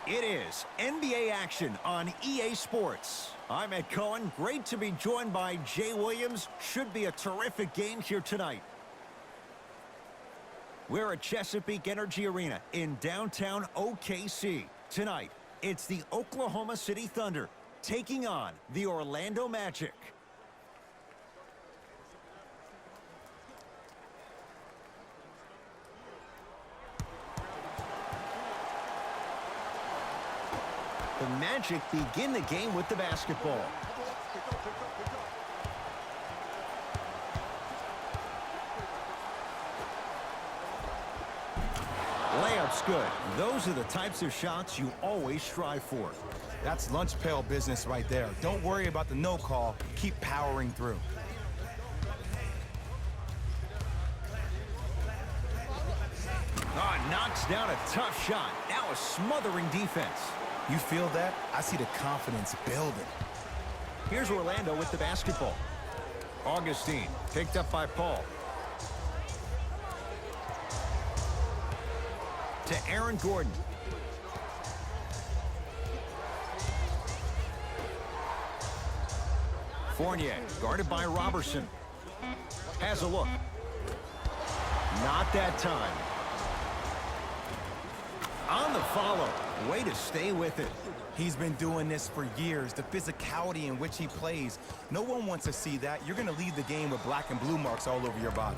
It is NBA action on EA Sports. I'm Ed Cohen. Great to be joined by Jay Williams. Should be a terrific game here tonight. We're at Chesapeake Energy Arena in downtown OKC. Tonight, it's the Oklahoma City Thunder taking on the Orlando Magic. The Magic begin the game with the basketball. Layup's good. Those are the types of shots you always strive for. That's lunch pail business right there. Don't worry about the no call. Keep powering through. Knocks down a tough shot. Now a smothering defense. You feel that? I see the confidence building. Here's Orlando with the basketball. Augustine picked up by Paul. To Aaron Gordon. Fournier guarded by Robertson. Has a look. Not that time. On the follow. Way to stay with it. He's been doing this for years. The physicality in which he plays. No one wants to see that. You're going to lead the game with black and blue marks all over your body.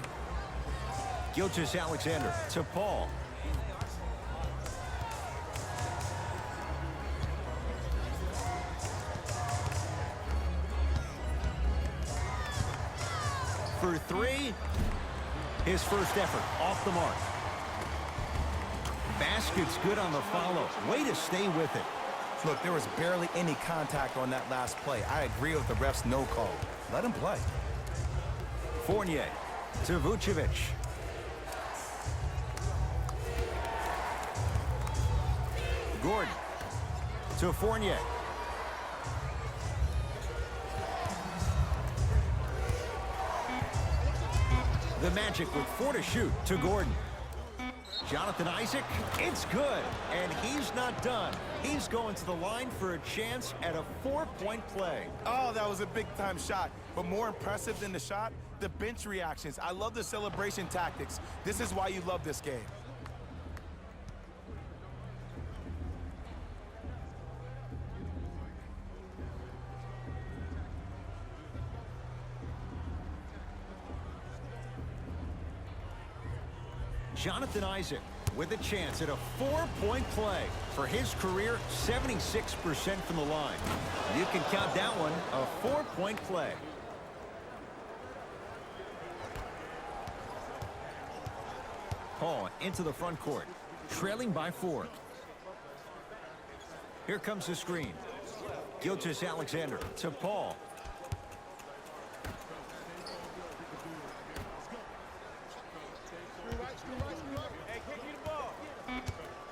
Gilgeous-Alexander to Paul. For three. His first effort off the mark. Basket's good on the follow. Way to stay with it. Look, there was barely any contact on that last play. I agree with the ref's no call. Let him play. Fournier to Vucevic. Gordon to Fournier. The Magic with 4 to shoot to Gordon. Jonathan Isaac, it's good, and he's not done. He's going to the line for a chance at a 4-point play. Oh, that was a big-time shot. But more impressive than the shot, the bench reactions. I love the celebration tactics. This is why you love this game. Jonathan Isaac with a chance at a 4-point play. For his career, 76% from the line. You can count that one a 4-point play. Paul into the front court, trailing by 4. Here comes the screen. Gilgeous-Alexander to Paul.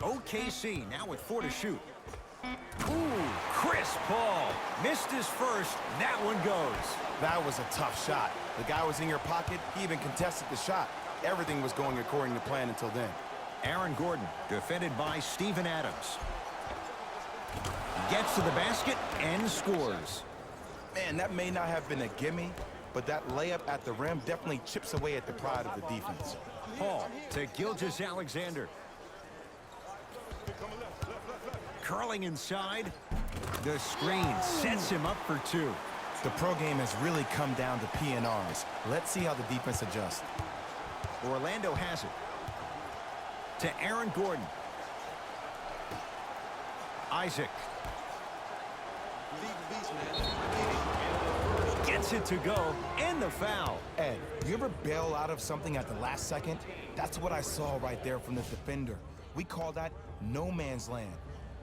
OKC now with 4 to shoot. Ooh, Chris Paul missed his first. That one goes. That was a tough shot. The guy was in your pocket. He even contested the shot. Everything was going according to plan until then. Aaron Gordon defended by Steven Adams. Gets to the basket and scores. Man, that may not have been a gimme, but that layup at the rim definitely chips away at the pride of the defense. Paul to Gilgeous-Alexander. Curling inside. The screen sets him up for 2. The pro game has really come down to P&Rs. Let's see how the defense adjusts. Orlando has it. To Aaron Gordon. Isaac. Gets it to go. And the foul. Ed, you ever bail out of something at the last second? That's what I saw right there from the defender. We call that no man's land.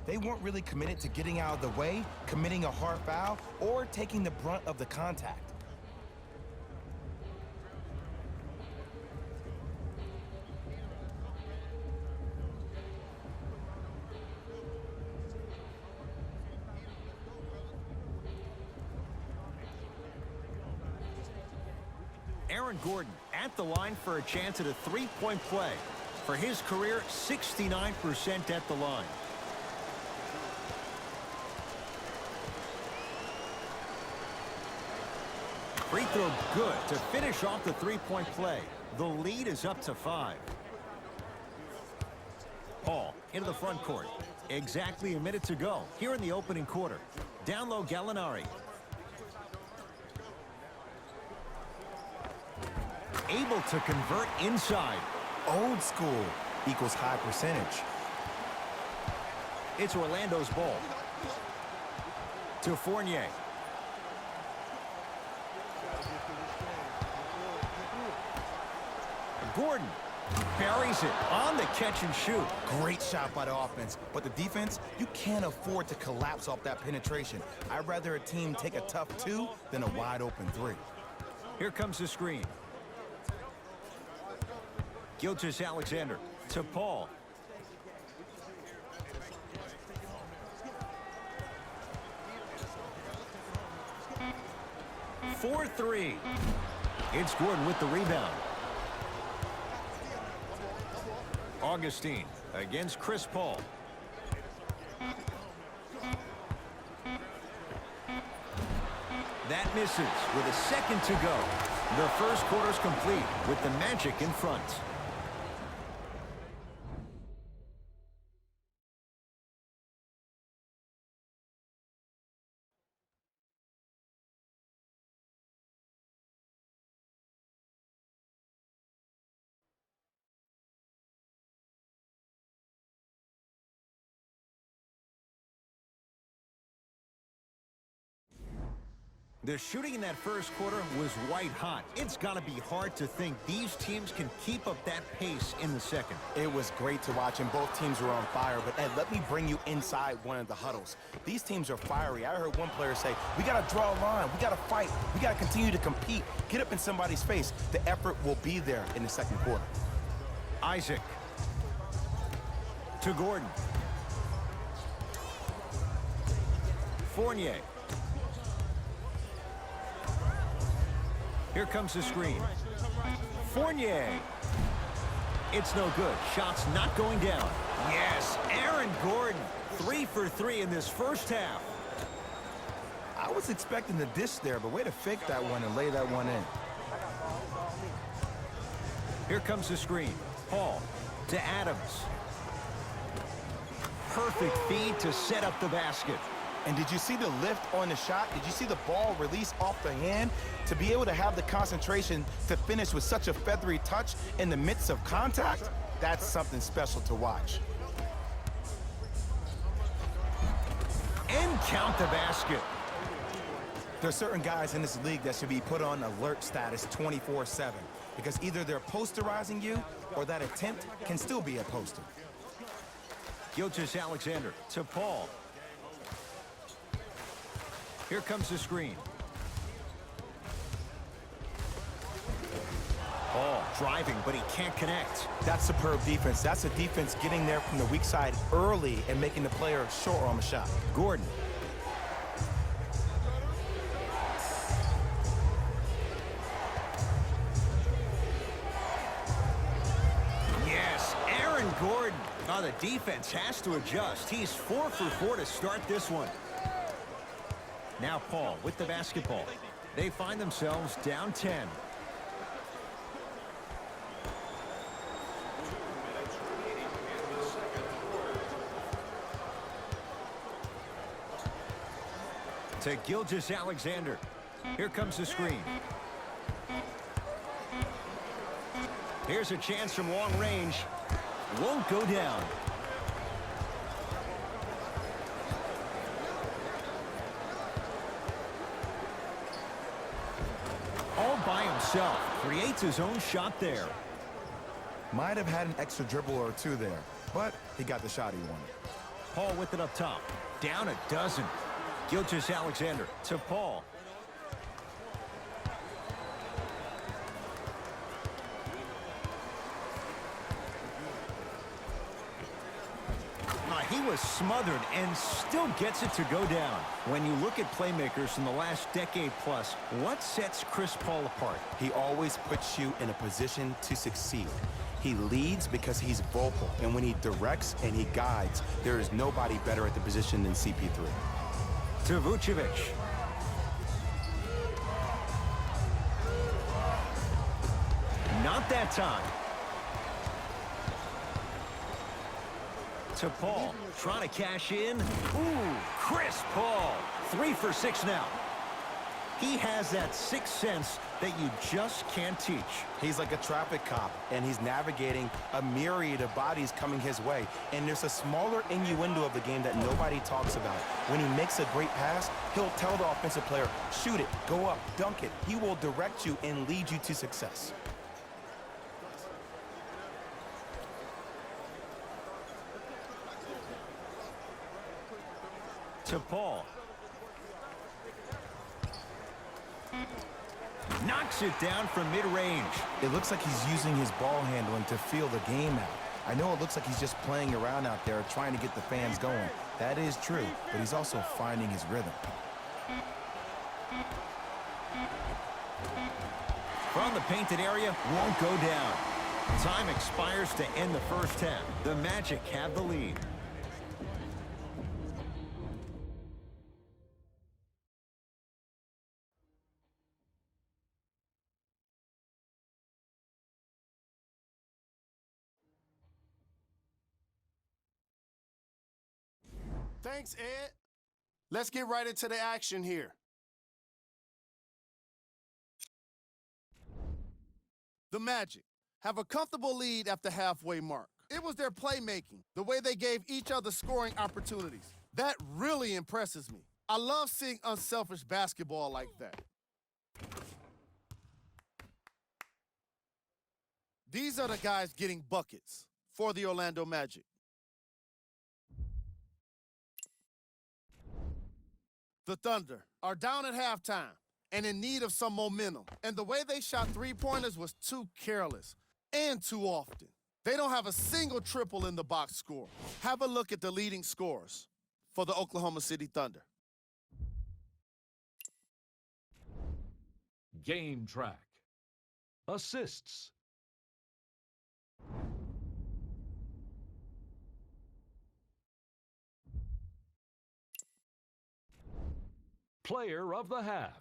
They weren't really committed to getting out of the way, committing a hard foul, or taking the brunt of the contact. Aaron Gordon at the line for a chance at a 3-point play. For his career, 69% at the line. Free throw good to finish off the three-point play. The lead is up to 5. Paul into the front court. Exactly a minute to go here in the opening quarter. Down low, Gallinari. Able to convert inside. Old school equals high percentage. It's Orlando's ball. To Fournier. Gordon buries it on the catch and shoot. Great shot by the offense, but the defense, you can't afford to collapse off that penetration. I'd rather a team take a tough 2 than a wide open 3. Here comes the screen. Gilgeous-Alexander to Paul. For 3. It's Gordon with the rebound. Augustine against Chris Paul. That misses with a second to go. The first quarter's complete with the Magic in front. The shooting in that first quarter was white hot. It's got to be hard to think these teams can keep up that pace in the second. It was great to watch, and both teams were on fire. But, Ed, let me bring you inside one of the huddles. These teams are fiery. I heard one player say, we got to draw a line. We got to fight. We got to continue to compete. Get up in somebody's face. The effort will be there in the second quarter. Isaac to Gordon. Fournier. Here comes the screen. Fournier. It's no good. Shot's not going down. Yes, Aaron Gordon. 3 for 3 in this first half. I was expecting the dish there, but way to fake that one and lay that one in. Here comes the screen. Paul to Adams. Perfect feed to set up the basket. And did you see the lift on the shot? Did you see the ball release off the hand? To be able to have the concentration to finish with such a feathery touch in the midst of contact, that's something special to watch. And count the basket. There's certain guys in this league that should be put on alert status 24/7 because either they're posterizing you or that attempt can still be a poster. Gilgeous-Alexander to Paul. Here comes the screen. Paul driving, but he can't connect. That's superb defense. That's a defense getting there from the weak side early and making the player short on the shot. Gordon. Yes, Aaron Gordon. Now the defense has to adjust. He's 4 for 4 to start this one. Now Paul with the basketball. They find themselves down 10. To Gilgeous-Alexander. Here comes the screen. Here's a chance from long range. Won't go down. All by himself. Creates his own shot there. Might have had an extra dribble or two there, but he got the shot he wanted. Paul with it up top. Down a dozen. Gilgeous-Alexander to Paul. He was smothered and still gets it to go down. When you look at playmakers in the last decade plus, what sets Chris Paul apart? He always puts you in a position to succeed. He leads because he's vocal, and when he directs and he guides, there is nobody better at the position than CP3. To Vucevic. Not that time. To Paul, trying to cash in. Ooh, crisp Paul. 3 for 6 now. He has that sixth sense that you just can't teach. He's like a traffic cop, and he's navigating a myriad of bodies coming his way. And there's a smaller innuendo of the game that nobody talks about. When he makes a great pass, he'll tell the offensive player, shoot it, go up, dunk it. He will direct you and lead you to success. To Paul. Knocks it down from mid-range. It looks like he's using his ball handling to feel the game out. I know it looks like he's just playing around out there trying to get the fans going. That is true, but he's also finding his rhythm. From the painted area, won't go down. Time expires to end the first half. The Magic have the lead. Thanks, Ed. Let's get right into the action here. The Magic have a comfortable lead at the halfway mark. It was their playmaking, the way they gave each other scoring opportunities. That really impresses me. I love seeing unselfish basketball like that. These are the guys getting buckets for the Orlando Magic. The Thunder are down at halftime and in need of some momentum. And the way they shot three-pointers was too careless and too often. They don't have a single triple in the box score. Have a look at the leading scorers for the Oklahoma City Thunder. Game track. Assists. Player of the half.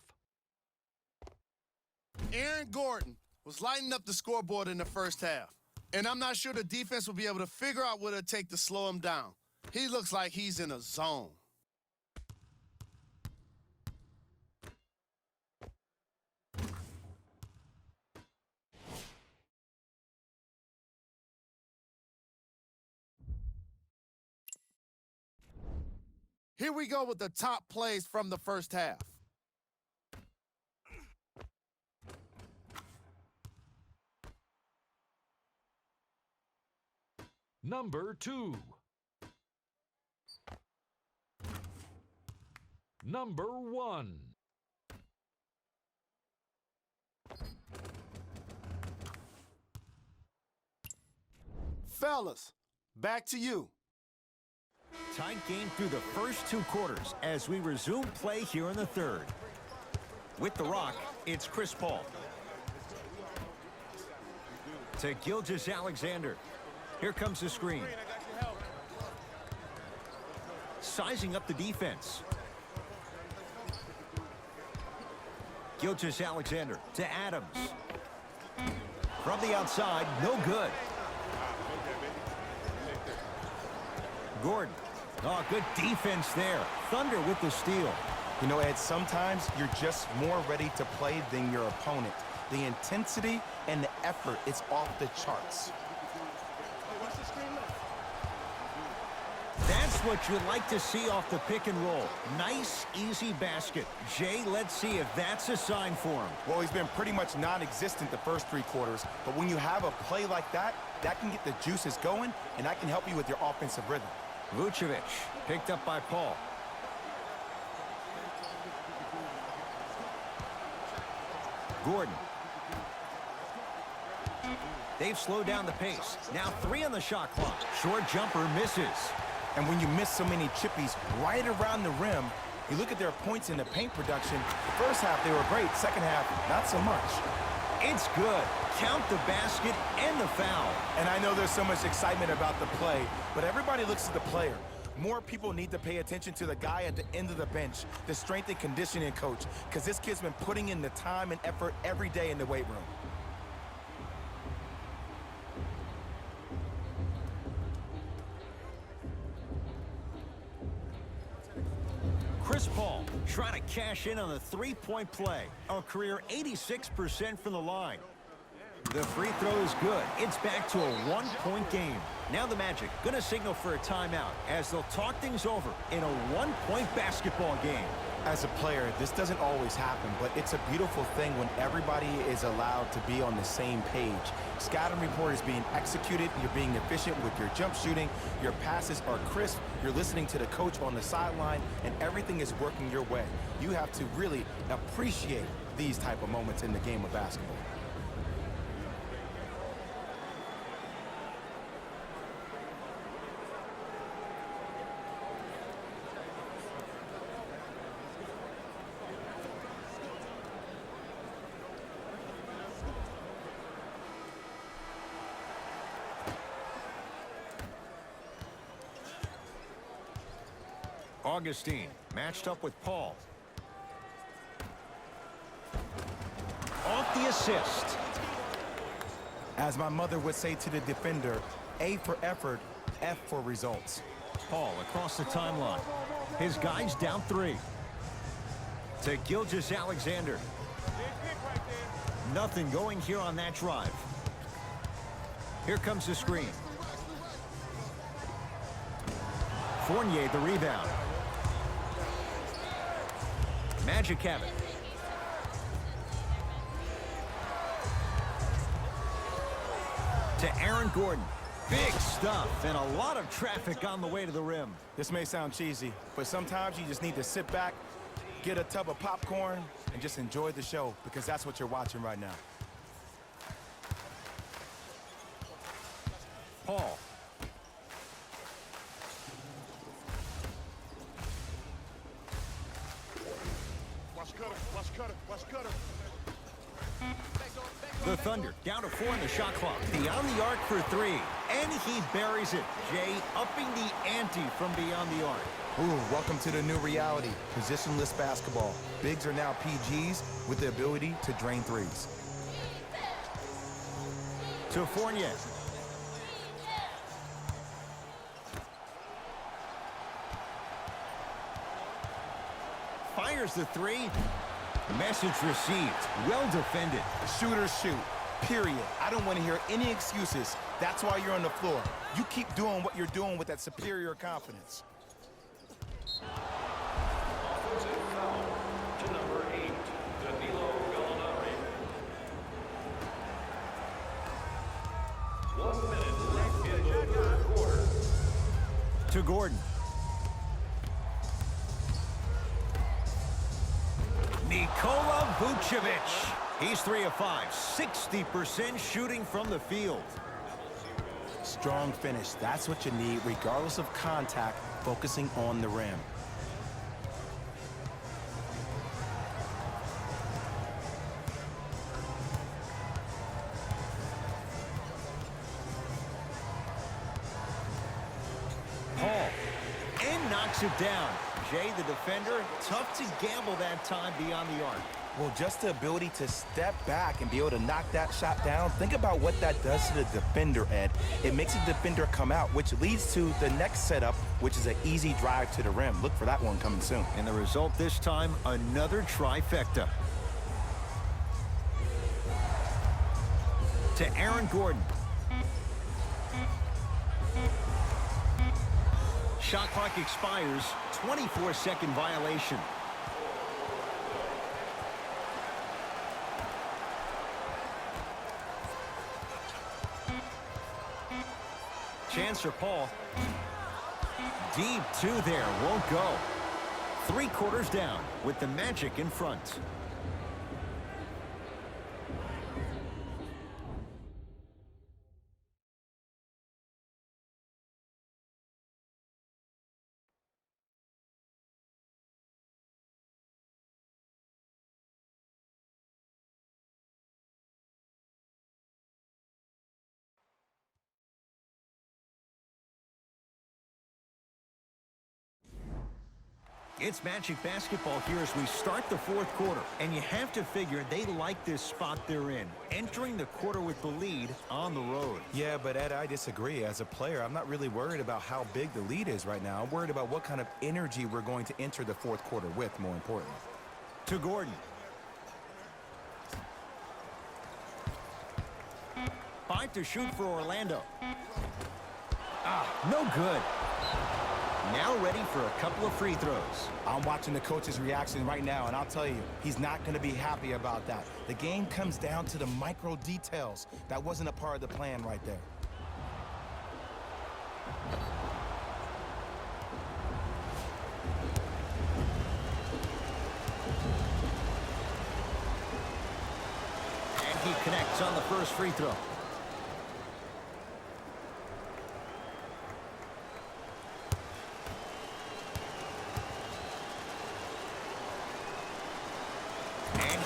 Aaron Gordon was lighting up the scoreboard in the first half. And I'm not sure the defense will be able to figure out what it'll take to slow him down. He looks like he's in a zone. Here we go with the top plays from the first half. Number 2. Number 1. Fellas, back to you. Tight game through the first 2 quarters as we resume play here in the third. With the rock, it's Chris Paul. To Gilgeous-Alexander. Here comes the screen. Sizing up the defense. Gilgeous-Alexander to Adams. From the outside, no good. Gordon. Oh, good defense there. Thunder with the steal. You know, Ed, sometimes you're just more ready to play than your opponent. The intensity and the effort is off the charts. That's what you'd like to see off the pick and roll. Nice, easy basket. Jay, let's see if that's a sign for him. Well, he's been pretty much non-existent the first 3 quarters, but when you have a play like that, that can get the juices going, and that can help you with your offensive rhythm. Vucevic, picked up by Paul. Gordon. They've slowed down the pace. Now 3 on the shot clock. Short jumper misses. And when you miss so many chippies right around the rim, you look at their points in the paint production. First half, they were great. Second half, not so much. It's good. Count the basket and the foul. And I know there's so much excitement about the play, but everybody looks at the player. More people need to pay attention to the guy at the end of the bench, the strength and conditioning coach, because this kid's been putting in the time and effort every day in the weight room. Chris Paul trying to cash in on the three-point play. A career 86% from the line. The free throw is good. It's back to a one-point game. Now the Magic going to signal for a timeout as they'll talk things over in a one-point basketball game. As a player, this doesn't always happen, but it's a beautiful thing when everybody is allowed to be on the same page. Scouting report is being executed, you're being efficient with your jump shooting, your passes are crisp, you're listening to the coach on the sideline, and everything is working your way. You have to really appreciate these type of moments in the game of basketball. Augustine matched up with Paul. Off the assist. As my mother would say to the defender, A for effort, F for results. Paul across the timeline. His guys down 3. To Gilgeous-Alexander. Nothing going here on that drive. Here comes the screen. Fournier the rebound. Magic have it. To Aaron Gordon. Big stuff and a lot of traffic on the way to the rim. This may sound cheesy, but sometimes you just need to sit back, get a tub of popcorn, and just enjoy the show, because that's what you're watching right now. Paul. The Thunder down to 4 in the shot clock. Beyond the arc for 3. And he buries it. Jay upping the ante from beyond the arc. Ooh, welcome to the new reality. Positionless basketball. Bigs are now PGs with the ability to drain threes. To Fournier. Fires the 3. Message received. Well defended. Shooters shoot, period. I don't want to hear any excuses. That's why you're on the floor. You keep doing what you're doing with that superior confidence. Offensive foul to number 8, Danilo Gallinari. 1 minute left in the third quarter. To Gordon. Nikola Vucevic. He's 3 of 5. 60% shooting from the field. Strong finish. That's what you need, regardless of contact, focusing on the rim. Paul. And knocks it down. Jay, the defender, tough to gamble that time beyond the arc. Well, just the ability to step back and be able to knock that shot down. Think about what that does to the defender, Ed. It makes the defender come out, which leads to the next setup, which is an easy drive to the rim. Look for that one coming soon. And the result this time, another trifecta. To Aaron Gordon. Shot clock expires. 24-second violation. Chance for Paul. Deep 2 there. Won't go. 3 quarters down with the Magic in front. It's Magic basketball here as we start the fourth quarter. And you have to figure they like this spot they're in, entering the quarter with the lead on the road. Yeah, but Ed, I disagree. As a player, I'm not really worried about how big the lead is right now. I'm worried about what kind of energy we're going to enter the fourth quarter with, more importantly. To Gordon. 5 to shoot for Orlando. No good. Now ready for a couple of free throws. I'm watching the coach's reaction right now, and I'll tell you, he's not going to be happy about that. The game comes down to the micro details. That wasn't a part of the plan right there. And he connects on the first free throw.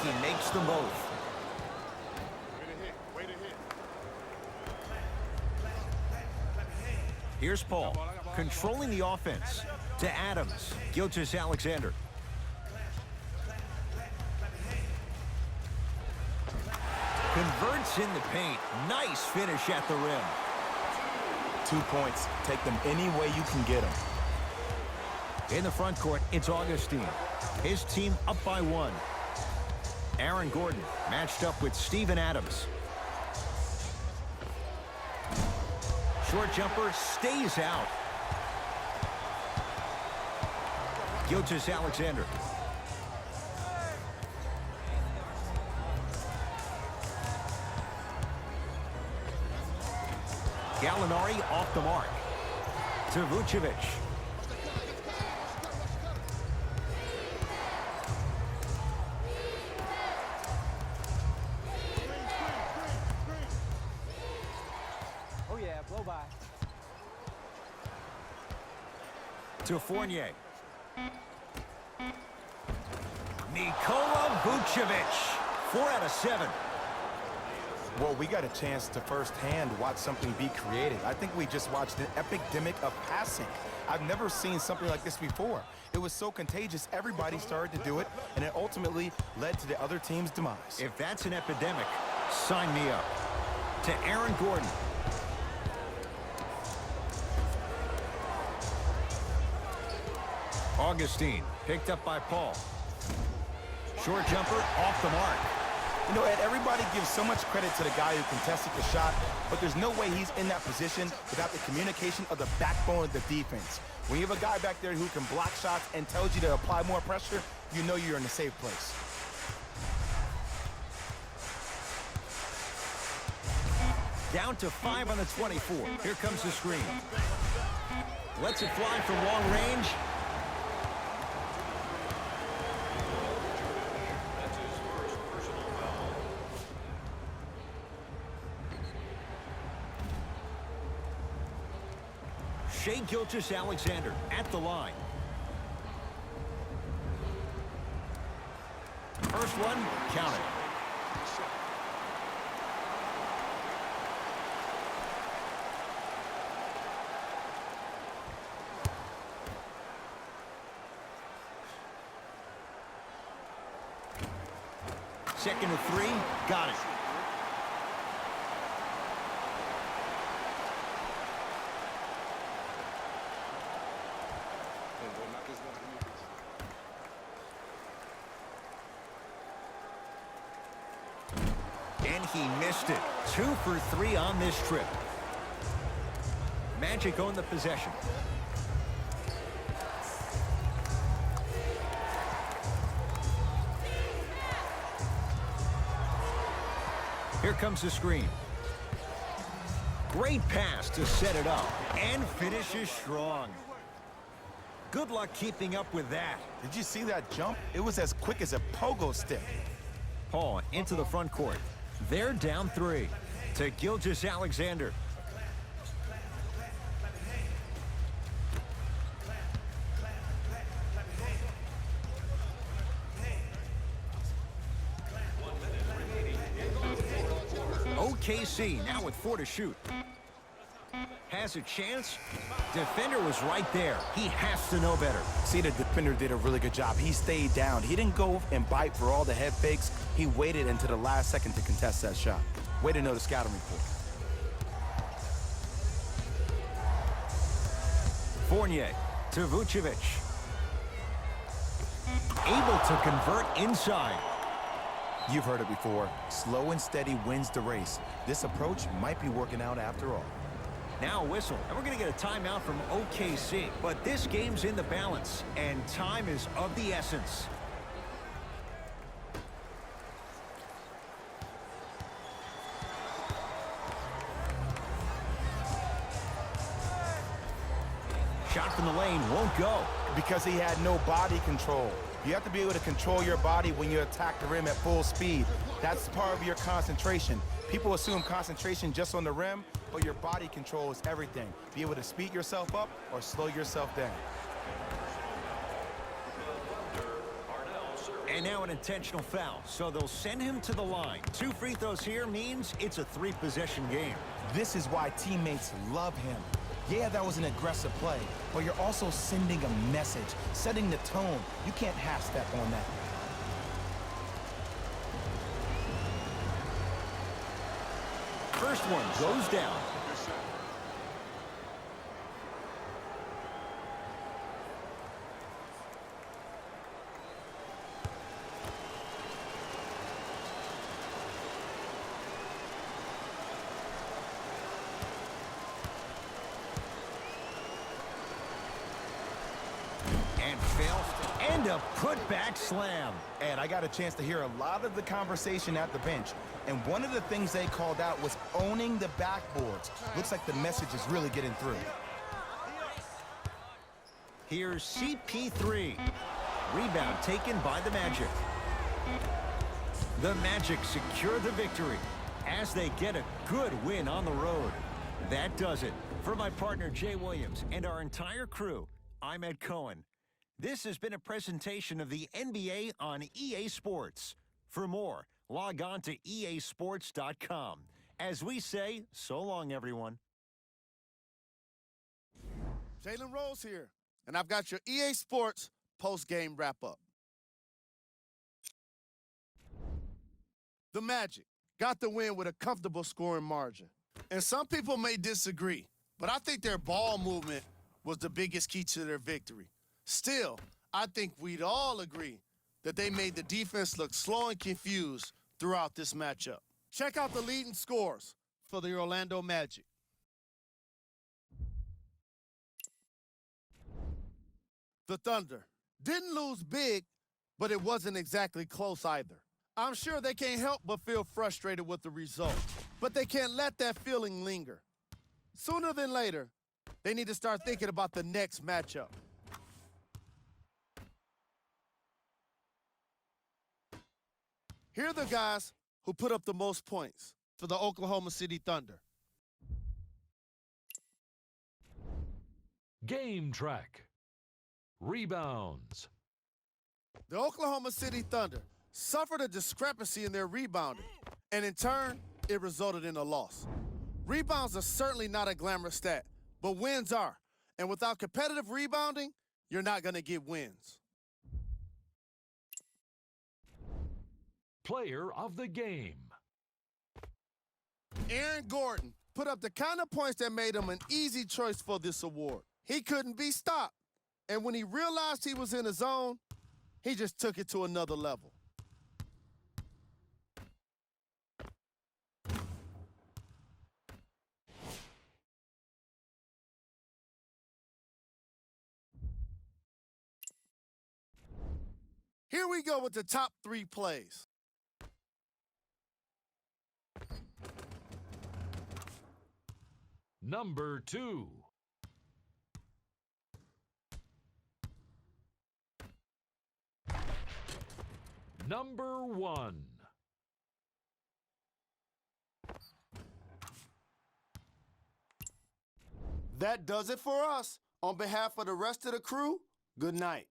He makes them both. Way to hit. Here's Paul, controlling the offense. To Adams, Gilgeous-Alexander. Converts in the paint. Nice finish at the rim. 2 points. Take them any way you can get them. In the front court, it's Augustine. His team up by 1. Aaron Gordon matched up with Steven Adams. Short jumper stays out. Gilgeous-Alexander. Gallinari off the mark. To Vucevic. To Fournier. Nikola Vucevic. 4 out of 7. Well, we got a chance to firsthand watch something be created. I think we just watched an epidemic of passing. I've never seen something like this before. It was so contagious, everybody started to do it, and it ultimately led to the other team's demise. If that's an epidemic, sign me up. To Aaron Gordon. Augustine, picked up by Paul. Short jumper, off the mark. You know, Ed, everybody gives so much credit to the guy who contested the shot, but there's no way he's in that position without the communication of the backbone of the defense. When you have a guy back there who can block shots and tells you to apply more pressure, you know you're in a safe place. Down to 5 on the 24. Here comes the screen. Lets it fly from long range. That's his first personal foul. Shai Gilgeous-Alexander at the line. First one, count it. Second to 3, got it. And he missed it. 2 for 3 on this trip. Magic owned the possession. Here comes the screen. Great pass to set it up. And finishes strong. Good luck keeping up with that. Did you see that jump? It was as quick as a pogo stick. Paul into the front court. They're down 3 to Gilgeous-Alexander. OKC now with 4 to shoot. Has a chance. Defender was right there. He has to know better. See, the defender did a really good job. He stayed down. He didn't go and bite for all the head fakes. He waited until the last second to contest that shot. Way to know the scouting report. Fournier to Vucevic. Able to convert inside. You've heard it before. Slow and steady wins the race. This approach might be working out after all. Now a whistle, and we're going to get a timeout from OKC. But this game's in the balance, and time is of the essence. Shot from the lane won't go. Because he had no body control. You have to be able to control your body when you attack the rim at full speed. That's part of your concentration. People assume concentration just on the rim, but your body control is everything. Be able to speed yourself up or slow yourself down. And now an intentional foul, so they'll send him to the line. 2 free throws here means it's a 3-possession game. This is why teammates love him. Yeah, that was an aggressive play, but you're also sending a message, setting the tone. You can't half-step on that. First one goes down. And fails and a putback slam. And I got a chance to hear a lot of the conversation at the bench. And one of the things they called out was owning the backboards. Looks like the message is really getting through. Here's CP3. Rebound taken by the Magic. The Magic secure the victory as they get a good win on the road. That does it. For my partner Jay Williams and our entire crew, I'm Ed Cohen. This has been a presentation of the NBA on EA Sports. For more, log on to easports.com. As we say, so long, everyone. Jalen Rose here, and I've got your EA Sports post-game wrap-up. The Magic got the win with a comfortable scoring margin. And some people may disagree, but I think their ball movement was the biggest key to their victory. Still, I think we'd all agree that they made the defense look slow and confused throughout this matchup. Check out the leading scores for the Orlando Magic. The Thunder didn't lose big, but it wasn't exactly close either. I'm sure they can't help but feel frustrated with the result, but they can't let that feeling linger. Sooner than later, they need to start thinking about the next matchup. Here are the guys who put up the most points for the Oklahoma City Thunder. Game track. Rebounds. The Oklahoma City Thunder suffered a discrepancy in their rebounding, and in turn, it resulted in a loss. Rebounds are certainly not a glamorous stat, but wins are. And without competitive rebounding, you're not going to get wins. Player of the game. Aaron Gordon put up the kind of points that made him an easy choice for this award. He couldn't be stopped. And when he realized he was in his zone, he just took it to another level. Here we go with the top 3 plays. Number 2. Number 1. That does it for us. On behalf of the rest of the crew, good night.